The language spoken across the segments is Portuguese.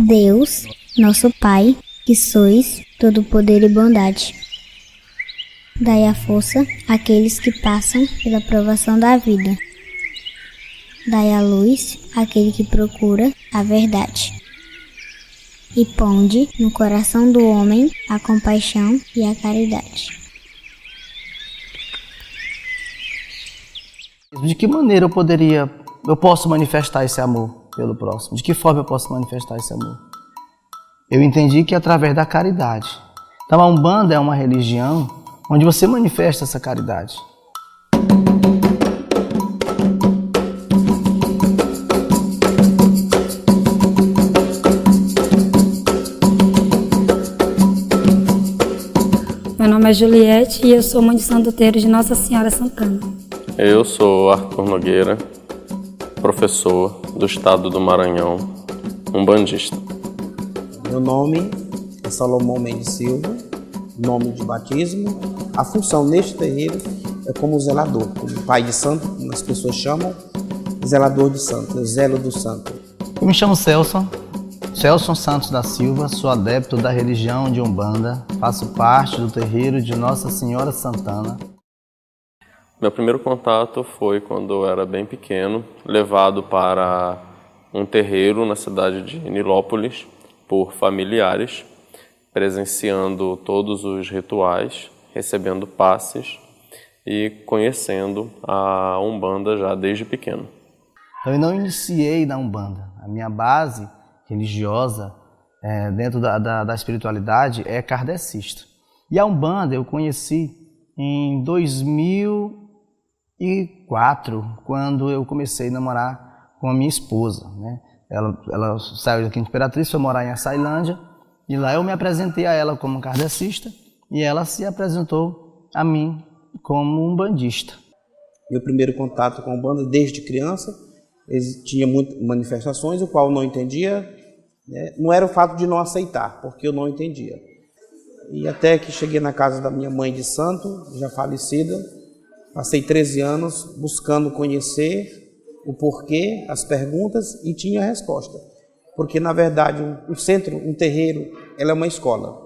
Deus, nosso Pai, que sois todo poder e bondade, dai a força àqueles que passam pela provação da vida. Dai a luz àquele que procura a verdade. E ponde no coração do homem a compaixão e a caridade. De que maneira eu posso manifestar esse amor pelo próximo? De que forma eu posso manifestar esse amor? Eu entendi que é através da caridade. Então a Umbanda é uma religião onde você manifesta essa caridade. Meu nome é Juliette e eu sou mãe de Santo Terreiro de Nossa Senhora Santana. Eu sou Arthur Nogueira, professor do estado do Maranhão, umbandista. Meu nome é Salomão Mendes Silva, nome de batismo. A função neste terreiro é como zelador, como pai de santo, como as pessoas chamam, zelador de santo, zelo do santo. Eu me chamo Celson Santos da Silva, sou adepto da religião de Umbanda, faço parte do terreiro de Nossa Senhora Santana. Meu primeiro contato foi quando eu era bem pequeno, levado para um terreiro na cidade de Nilópolis por familiares, presenciando todos os rituais, recebendo passes e conhecendo a Umbanda já desde pequeno. Então eu não iniciei na Umbanda, a minha base religiosa dentro da espiritualidade é kardecista. E a Umbanda eu conheci em 2004, quando eu comecei a namorar com a minha esposa, né? Ela saiu daqui de Imperatriz, foi morar em Açailândia, e lá eu me apresentei a ela como kardecista, e ela se apresentou a mim como umbandista. Meu primeiro contato com a Umbanda desde criança, tinha muitas manifestações, o qual eu não entendia, né? Não era o fato de não aceitar, porque eu não entendia. E até que cheguei na casa da minha mãe de santo, já falecida, passei 13 anos buscando conhecer o porquê, as perguntas, e tinha a resposta. Porque, na verdade, um centro, um terreiro, ela é uma escola.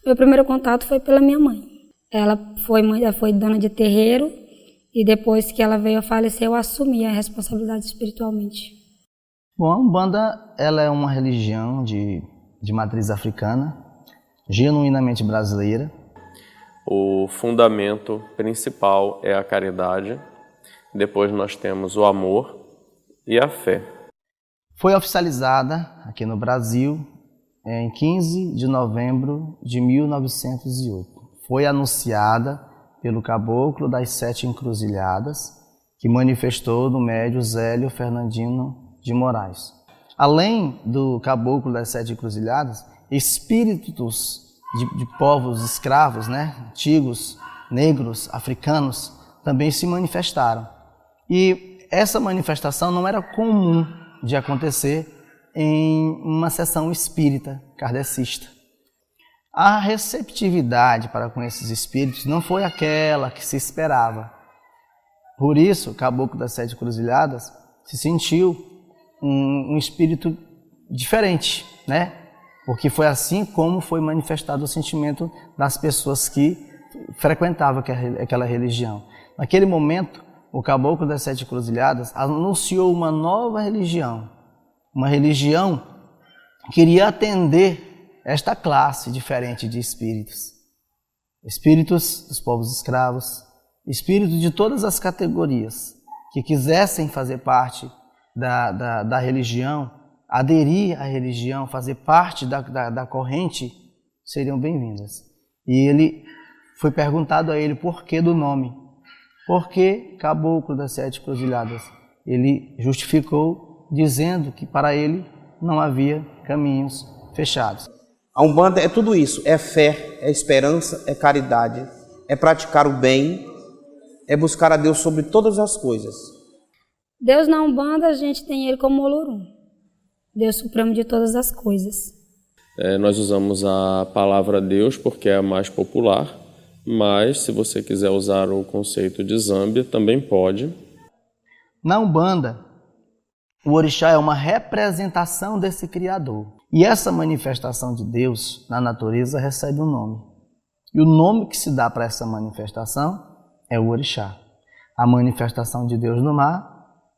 Meu primeiro contato foi pela minha mãe. Ela foi dona de terreiro e depois que ela veio a falecer, eu assumi a responsabilidade espiritualmente. Bom, a Umbanda ela é uma religião de matriz africana, genuinamente brasileira. O fundamento principal é a caridade, depois nós temos o amor e a fé. Foi oficializada aqui no Brasil em 15 de novembro de 1908. Foi anunciada pelo Caboclo das Sete Encruzilhadas, que manifestou no médio Zélio Fernandino de Moraes. Além do Caboclo das Sete Encruzilhadas, espíritos de povos escravos, né, antigos, negros, africanos, também se manifestaram. E essa manifestação não era comum de acontecer em uma sessão espírita kardecista. A receptividade para com esses espíritos não foi aquela que se esperava. Por isso, o Caboclo das Sete Encruzilhadas se sentiu um espírito diferente, né? Porque foi assim como foi manifestado o sentimento das pessoas que frequentavam aquela religião. Naquele momento, o Caboclo das Sete Encruzilhadas anunciou uma nova religião. Uma religião que iria atender esta classe diferente de espíritos. Espíritos dos povos escravos, espíritos de todas as categorias que quisessem fazer parte da religião, aderir à religião, fazer parte da corrente, seriam bem-vindas. E ele foi perguntado a ele por que do nome. Por que Caboclo das Sete Encruzilhadas? Ele justificou dizendo que para ele não havia caminhos fechados. A Umbanda é tudo isso, é fé, é esperança, é caridade, é praticar o bem, é buscar a Deus sobre todas as coisas. Deus na Umbanda, a gente tem ele como Olorum, Deus supremo de todas as coisas. Nós usamos a palavra Deus porque é a mais popular, mas se você quiser usar o conceito de Zâmbia, também pode. Na Umbanda, o orixá é uma representação desse Criador. E essa manifestação de Deus na natureza recebe um nome. E o nome que se dá para essa manifestação é o orixá. A manifestação de Deus no mar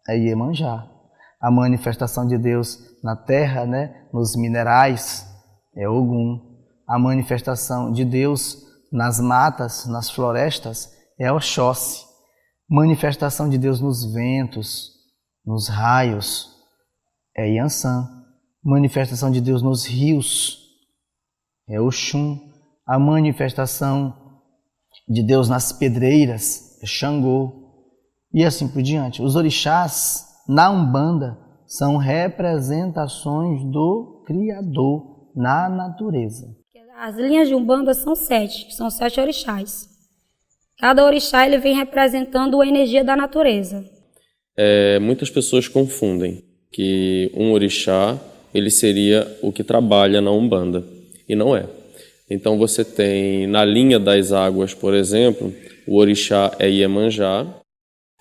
é Iemanjá. A manifestação de Deus na terra, nos minerais, é Ogum. A manifestação de Deus nas matas, nas florestas, é Oxóssi. Manifestação de Deus nos ventos, nos raios, é Iansã. Manifestação de Deus nos rios, é Oxum. A manifestação de Deus nas pedreiras, é Xangô. E assim por diante. Os orixás, na Umbanda, são representações do Criador na natureza. As linhas de Umbanda são 7 orixás. Cada orixá ele vem representando a energia da natureza. Muitas pessoas confundem que um orixá ele seria o que trabalha na Umbanda, e não é. Então você tem, na linha das águas, por exemplo, o orixá é Iemanjá,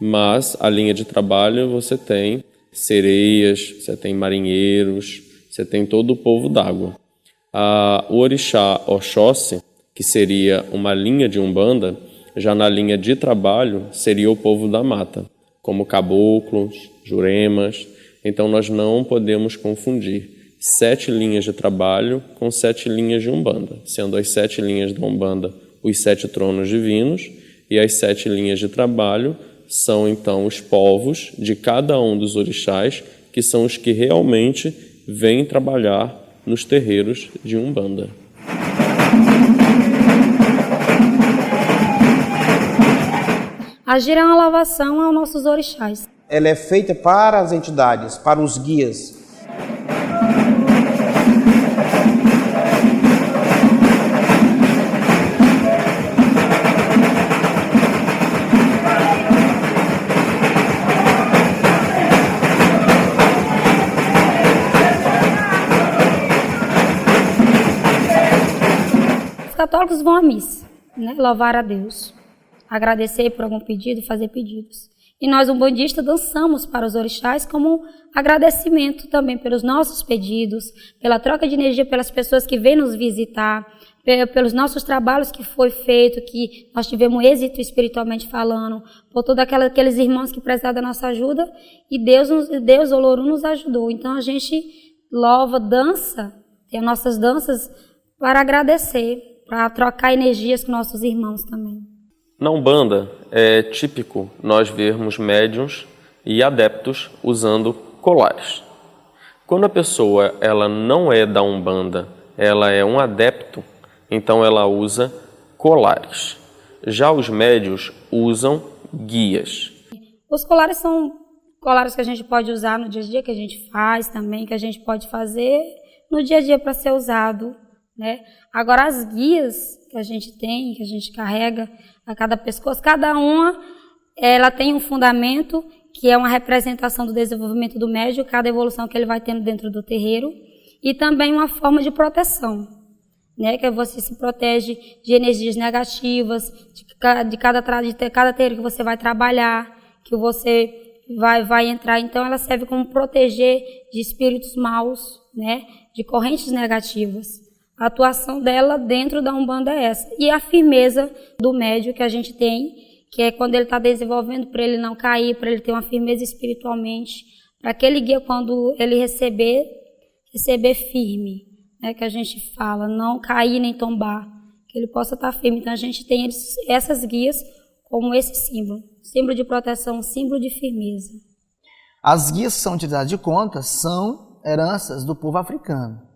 mas a linha de trabalho você tem sereias, você tem marinheiros, você tem todo o povo d'água. O orixá Oxóssi, que seria uma linha de Umbanda, já na linha de trabalho seria o povo da mata, como caboclos, juremas. Então nós não podemos confundir 7 linhas de trabalho com 7 linhas de Umbanda, sendo as 7 linhas da Umbanda os 7 tronos divinos e as 7 linhas de trabalho são então os povos de cada um dos orixás, que são os que realmente vêm trabalhar nos terreiros de Umbanda. A gira é uma louvação aos nossos orixás. Ela é feita para as entidades, para os guias. Os católicos vão à missa, louvar a Deus, agradecer por algum pedido, fazer pedidos. E nós, umbandistas, dançamos para os orixás como agradecimento também pelos nossos pedidos, pela troca de energia, pelas pessoas que vêm nos visitar, pelos nossos trabalhos que foi feito, que nós tivemos êxito espiritualmente falando, por todos aqueles irmãos que precisaram da nossa ajuda, e Deus, Olorum, nos ajudou. Então a gente louva, dança, tem as nossas danças para agradecer, para trocar energias com nossos irmãos também. Na Umbanda é típico nós vermos médiuns e adeptos usando colares. Quando a pessoa ela não é da Umbanda, ela é um adepto, então ela usa colares. Já os médiuns usam guias. Os colares são colares que a gente pode usar no dia a dia, que a gente faz também, que a gente pode fazer no dia a dia para ser usado, Agora as guias que a gente tem, que a gente carrega a cada pescoço, cada uma ela tem um fundamento que é uma representação do desenvolvimento do médium, cada evolução que ele vai tendo dentro do terreiro, e também uma forma de proteção, que você se protege de energias negativas, de cada terreiro que você vai trabalhar, que você vai entrar. Então ela serve como proteger de espíritos maus, de correntes negativas. A atuação dela dentro da Umbanda é essa. E a firmeza do médium que a gente tem, que é quando ele está desenvolvendo, para ele não cair, para ele ter uma firmeza espiritualmente, para aquele guia, quando ele receber firme, que a gente fala, não cair nem tombar, que ele possa estar firme. Então a gente tem essas guias como esse símbolo de proteção, símbolo de firmeza. As guias que são utilizadas de conta são heranças do povo africano.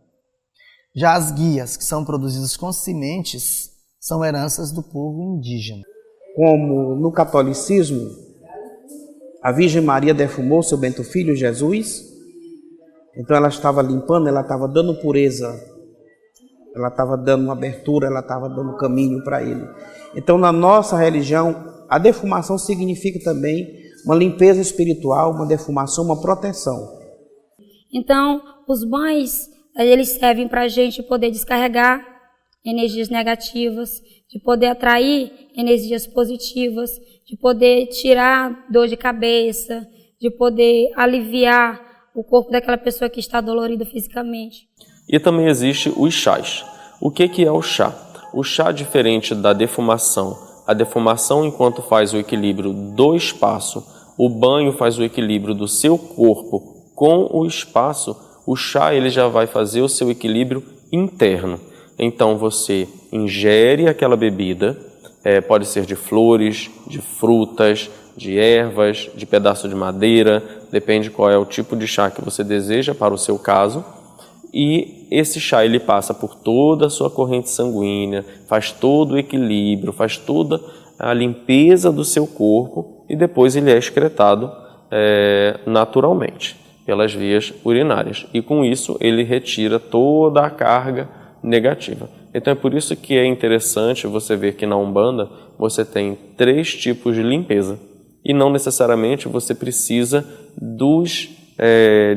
Já as guias que são produzidas com sementes são heranças do povo indígena. Como no catolicismo, a Virgem Maria defumou seu bento filho Jesus, então ela estava limpando, ela estava dando pureza, ela estava dando uma abertura, ela estava dando caminho para ele. Então na nossa religião, a defumação significa também uma limpeza espiritual, uma defumação, uma proteção. Então os banhos eles servem para a gente poder descarregar energias negativas, de poder atrair energias positivas, de poder tirar dor de cabeça, de poder aliviar o corpo daquela pessoa que está dolorida fisicamente. E também existe os chás. O que é o chá? O chá, diferente da defumação, a defumação enquanto faz o equilíbrio do espaço, o banho faz o equilíbrio do seu corpo com o espaço, o chá ele já vai fazer o seu equilíbrio interno. Então você ingere aquela bebida, pode ser de flores, de frutas, de ervas, de pedaço de madeira, depende qual é o tipo de chá que você deseja para o seu caso. E esse chá ele passa por toda a sua corrente sanguínea, faz todo o equilíbrio, faz toda a limpeza do seu corpo e depois ele é excretado naturalmente pelas vias urinárias. E com isso ele retira toda a carga negativa. Então é por isso que é interessante você ver que na Umbanda você tem 3 tipos de limpeza e não necessariamente você precisa dos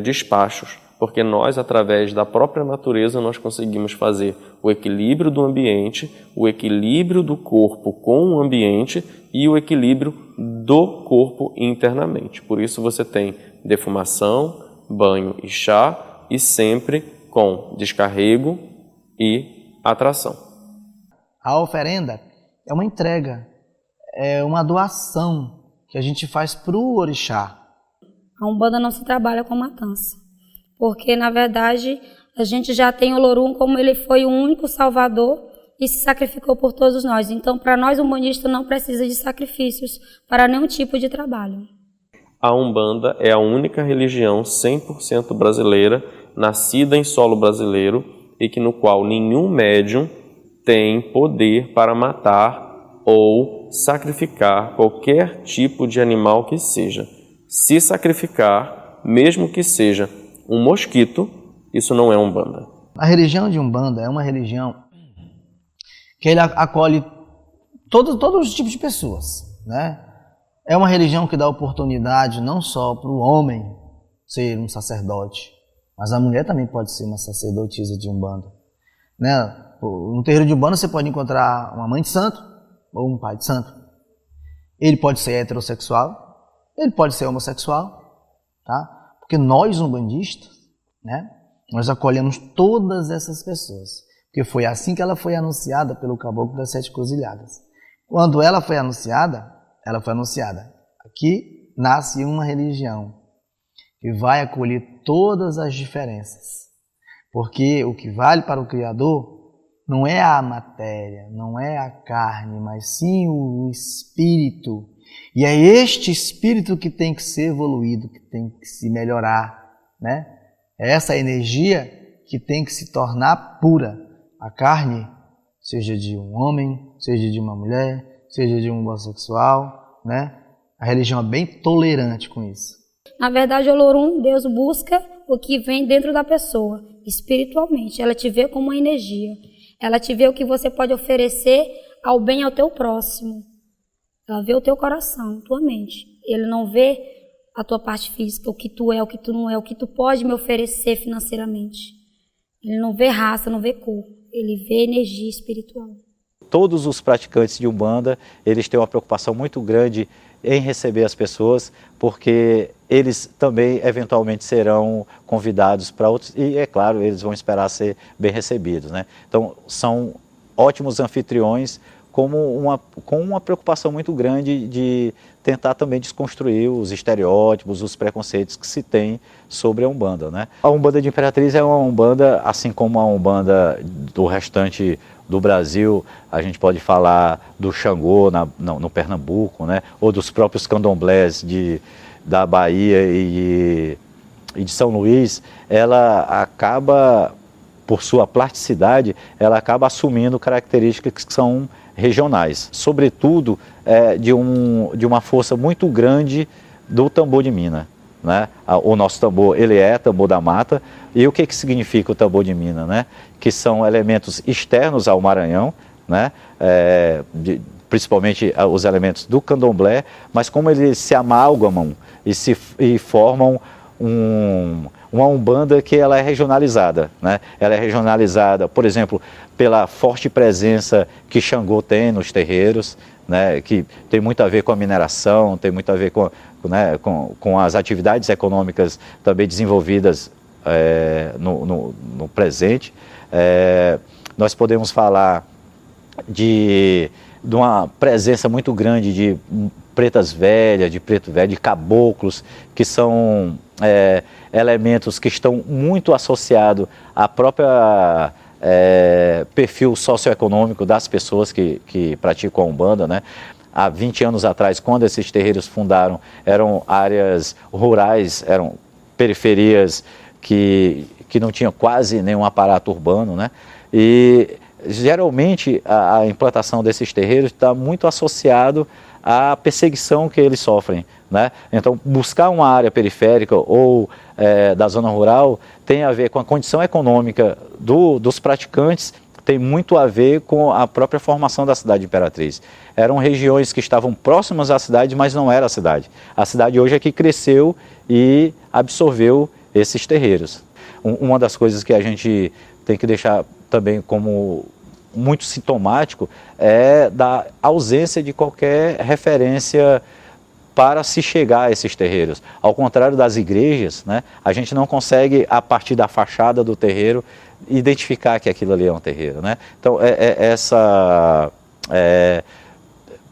despachos, porque nós, através da própria natureza, nós conseguimos fazer o equilíbrio do ambiente, o equilíbrio do corpo com o ambiente e o equilíbrio do corpo internamente. Por isso você tem defumação, banho e chá, e sempre com descarrego e atração. A oferenda é uma entrega, é uma doação que a gente faz para o orixá. A Umbanda não se trabalha com matança, porque, na verdade, a gente já tem o Olorum como ele foi o único salvador e se sacrificou por todos nós. Então, para nós, o umbandista não precisa de sacrifícios para nenhum tipo de trabalho. A Umbanda é a única religião 100% brasileira, nascida em solo brasileiro e que no qual nenhum médium tem poder para matar ou sacrificar qualquer tipo de animal que seja. Se sacrificar, mesmo que seja um mosquito, isso não é Umbanda. A religião de Umbanda é uma religião que ele acolhe todos os tipos de pessoas, né? É uma religião que dá oportunidade não só para o homem ser um sacerdote, mas a mulher também pode ser uma sacerdotisa de Umbanda, né? No terreiro de Umbanda você pode encontrar uma mãe de santo ou um pai de santo. Ele pode ser heterossexual, ele pode ser homossexual, tá? Porque nós, umbandistas, né, nós acolhemos todas essas pessoas. Porque foi assim que ela foi anunciada pelo Caboclo das 7 Cruzilhadas. Quando ela foi anunciada, aqui nasce uma religião que vai acolher todas as diferenças. Porque o que vale para o Criador não é a matéria, não é a carne, mas sim o espírito. E é este espírito que tem que ser evoluído, que tem que se melhorar, né? É essa energia que tem que se tornar pura. A carne, seja de um homem, seja de uma mulher, seja de um homossexual, né? A religião é bem tolerante com isso. Na verdade, o Olorum, Deus busca o que vem dentro da pessoa, espiritualmente. Ela te vê como uma energia. Ela te vê o que você pode oferecer ao bem ao teu próximo. Ela vê o teu coração, tua mente. Ele não vê a tua parte física, o que tu é, o que tu não é, o que tu pode me oferecer financeiramente. Ele não vê raça, não vê cor. Ele vê energia espiritual. Todos os praticantes de Umbanda, eles têm uma preocupação muito grande em receber as pessoas, porque eles também eventualmente serão convidados para outros, e é claro, eles vão esperar ser bem recebidos, né? Então, são ótimos anfitriões, com uma preocupação muito grande de tentar também desconstruir os estereótipos, os preconceitos que se tem sobre a Umbanda, né? A Umbanda de Imperatriz é uma Umbanda, assim como a Umbanda do restante do Brasil, a gente pode falar do Xangô no Pernambuco, né? Ou dos próprios candomblés da Bahia e de São Luís. Ela acaba, por sua plasticidade, ela acaba assumindo características que são regionais, sobretudo de uma força muito grande do tambor de mina, né? O nosso tambor, ele é tambor da mata. E o que significa o tambor de mina, né? Que são elementos externos ao Maranhão, né? Principalmente os elementos do candomblé, mas como eles se amalgamam e formam uma Umbanda que ela é regionalizada, né? Ela é regionalizada, por exemplo, pela forte presença que Xangô tem nos terreiros, né? Que tem muito a ver com a mineração, tem muito a ver com as atividades econômicas também desenvolvidas no presente. Nós podemos falar de uma presença muito grande de pretas velhas, de preto velho, de caboclos, que são elementos que estão muito associados à própria perfil socioeconômico das pessoas que praticam a Umbanda, né? Há 20 anos atrás, quando esses terreiros fundaram, eram áreas rurais, eram periferias que não tinham quase nenhum aparato urbano, né? E geralmente a implantação desses terreiros está muito associado à perseguição que eles sofrem, né? Então, buscar uma área periférica ou da zona rural tem a ver com a condição econômica dos praticantes, tem muito a ver com a própria formação da cidade de Imperatriz. Eram regiões que estavam próximas à cidade, mas não era a cidade. A cidade hoje é que cresceu e absorveu esses terreiros. Uma das coisas que a gente tem que deixar também como muito sintomático é da ausência de qualquer referência para se chegar a esses terreiros. Ao contrário das igrejas, né, a gente não consegue, a partir da fachada do terreiro, identificar que aquilo ali é um terreiro, né? Então, essa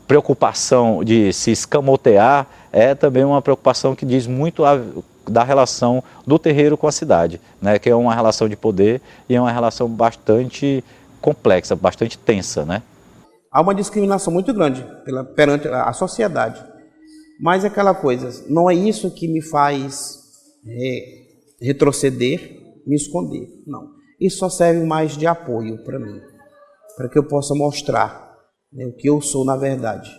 preocupação de se escamotear é também uma preocupação que diz muito da relação do terreiro com a cidade, né? Que é uma relação de poder e é uma relação bastante complexa, bastante tensa, né? Há uma discriminação muito grande perante a sociedade, mas aquela coisa, não é isso que me faz retroceder, me esconder, não. Isso só serve mais de apoio para mim, para que eu possa mostrar, né, o que eu sou na verdade,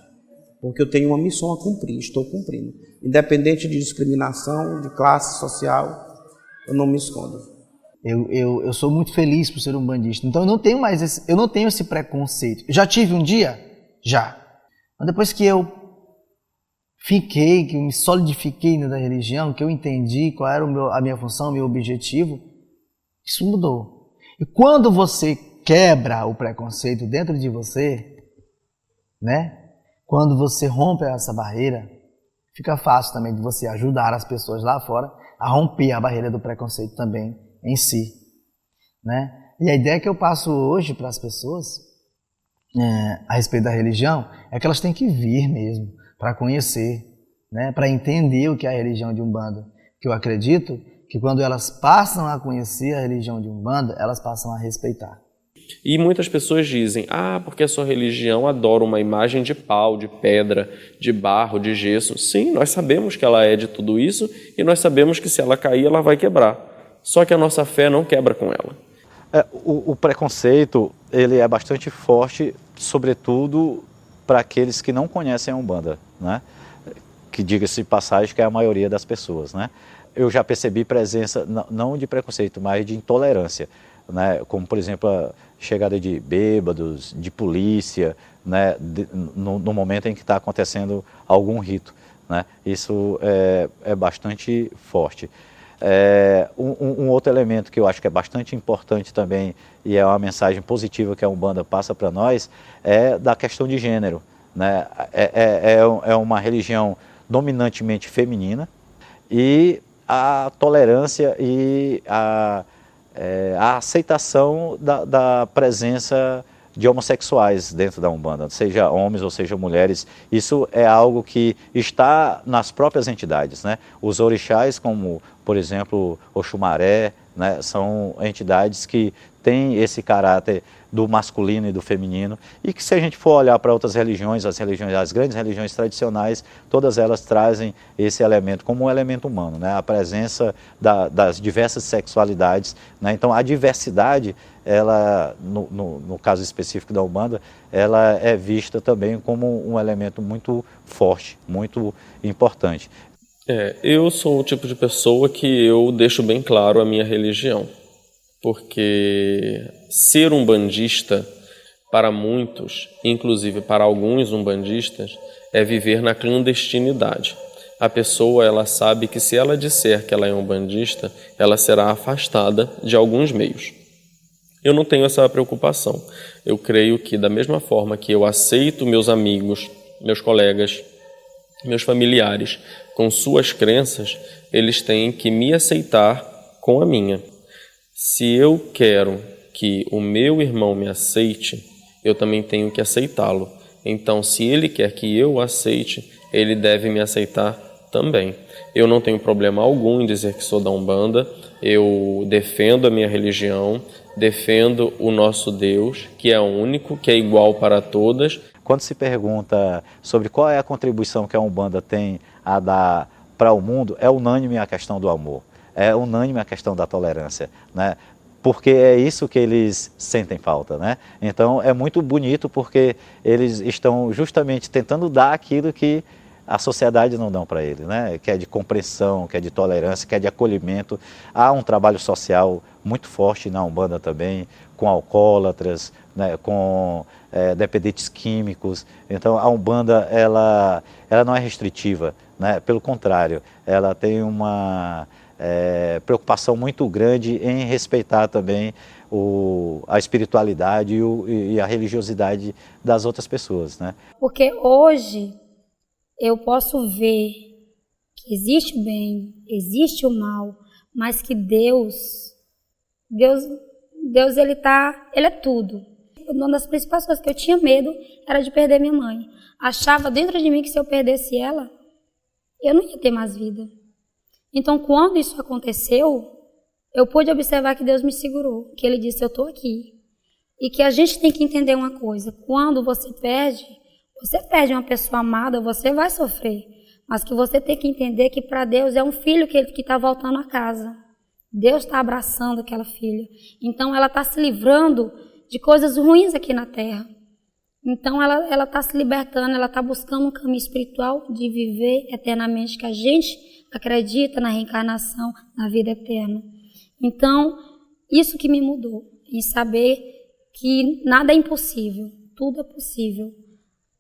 porque eu tenho uma missão a cumprir, estou cumprindo. Independente de discriminação, de classe social, eu não me escondo. Eu sou muito feliz por ser um bandista, então eu não tenho esse preconceito. Já tive um dia? Já. Mas depois que eu que eu me solidifiquei da religião, que eu entendi qual era a minha função, o meu objetivo, isso mudou. E quando você quebra o preconceito dentro de você, né? Quando você rompe essa barreira, fica fácil também de você ajudar as pessoas lá fora a romper a barreira do preconceito também em si, né? E a ideia que eu passo hoje para as pessoas a respeito da religião é que elas têm que vir mesmo para conhecer, né? Para entender o que é a religião de Umbanda. Que eu acredito que quando elas passam a conhecer a religião de Umbanda, elas passam a respeitar. E muitas pessoas dizem, porque a sua religião adora uma imagem de pau, de pedra, de barro, de gesso. Sim, nós sabemos que ela é de tudo isso e nós sabemos que se ela cair, ela vai quebrar. Só que a nossa fé não quebra com ela. O preconceito, ele é bastante forte, sobretudo para aqueles que não conhecem a Umbanda, né? Que diga-se de passagem que é a maioria das pessoas, né? Eu já percebi presença, não de preconceito, mas de intolerância, né? Como, por exemplo, a chegada de bêbados, de polícia, né? No momento em que está acontecendo algum rito, né? Isso é bastante forte. Um outro elemento que eu acho que é bastante importante também, e é uma mensagem positiva que a Umbanda passa para nós, é da questão de gênero, né? É uma religião dominantemente feminina, e a tolerância e a aceitação da presença de homossexuais dentro da Umbanda, seja homens ou seja mulheres. Isso é algo que está nas próprias entidades, né? Os orixás, como por exemplo Oxumaré, né, são entidades que têm esse caráter do masculino e do feminino, e que, se a gente for olhar para outras religiões, as grandes religiões tradicionais, todas elas trazem esse elemento como um elemento humano, né? A presença das diversas sexualidades, né? Então a diversidade, ela, no caso específico da Umbanda, ela é vista também como um elemento muito forte, muito importante. Eu sou o tipo de pessoa que eu deixo bem claro a minha religião. Porque ser umbandista, para muitos, inclusive para alguns umbandistas, é viver na clandestinidade. A pessoa, ela sabe que se ela disser que ela é umbandista, ela será afastada de alguns meios. Eu não tenho essa preocupação. Eu creio que, da mesma forma que eu aceito meus amigos, meus colegas, meus familiares com suas crenças, eles têm que me aceitar com a minha. Se eu quero que o meu irmão me aceite, eu também tenho que aceitá-lo. Então, se ele quer que eu o aceite, ele deve me aceitar também. Eu não tenho problema algum em dizer que sou da Umbanda, eu defendo a minha religião, defendo o nosso Deus, que é único, que é igual para todas. Quando se pergunta sobre qual é a contribuição que a Umbanda tem a dar para o mundo, é unânime a questão do amor, é unânime a questão da tolerância, né? Porque é isso que eles sentem falta, né? Então é muito bonito porque eles estão justamente tentando dar aquilo que a sociedade não dá para eles, né? Que é de compreensão, que é de tolerância, que é de acolhimento. Há um trabalho social muito forte na Umbanda também, com alcoólatras, né? Com dependentes químicos. Então a Umbanda ela não é restritiva, né? Pelo contrário, ela tem uma preocupação muito grande em respeitar também a espiritualidade e a religiosidade das outras pessoas, né? Porque hoje eu posso ver que existe o bem, existe o mal, mas que Deus ele é tudo. Uma das principais coisas que eu tinha medo era de perder minha mãe. Achava dentro de mim que se eu perdesse ela, eu não ia ter mais vida. Então, quando isso aconteceu, eu pude observar que Deus me segurou, que Ele disse, eu estou aqui. E que a gente tem que entender uma coisa, quando você perde uma pessoa amada, você vai sofrer. Mas que você tem que entender que para Deus é um filho que está voltando a casa. Deus está abraçando aquela filha. Então, ela está se livrando de coisas ruins aqui na terra. Então, ela está se libertando, ela está buscando um caminho espiritual de viver eternamente, que a gente acredita na reencarnação, na vida eterna. Então, isso que me mudou, em saber que nada é impossível, tudo é possível.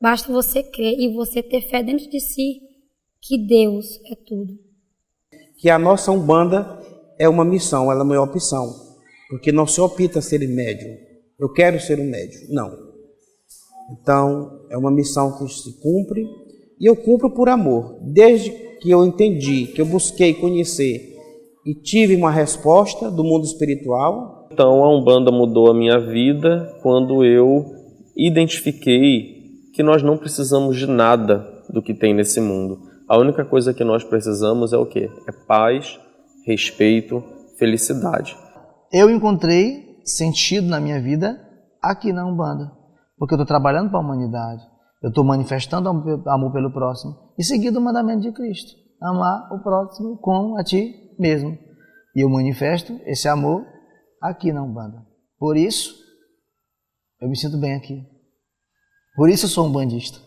Basta você crer e você ter fé dentro de si que Deus é tudo. Que a nossa Umbanda é uma missão, ela não é opção. Porque não se opta ser médium. Eu quero ser um médium. Não. Então, é uma missão que se cumpre e eu cumpro por amor. Desde que eu entendi, que eu busquei conhecer e tive uma resposta do mundo espiritual. Então, a Umbanda mudou a minha vida quando eu identifiquei que nós não precisamos de nada do que tem nesse mundo. A única coisa que nós precisamos é o quê? É paz, respeito, felicidade. Eu encontrei sentido na minha vida aqui na Umbanda, porque eu estou trabalhando para a humanidade, eu estou manifestando amor pelo próximo e seguindo o mandamento de Cristo, amar o próximo como a ti mesmo. E eu manifesto esse amor aqui na Umbanda. Por isso, eu me sinto bem aqui. Por isso eu sou um bandista.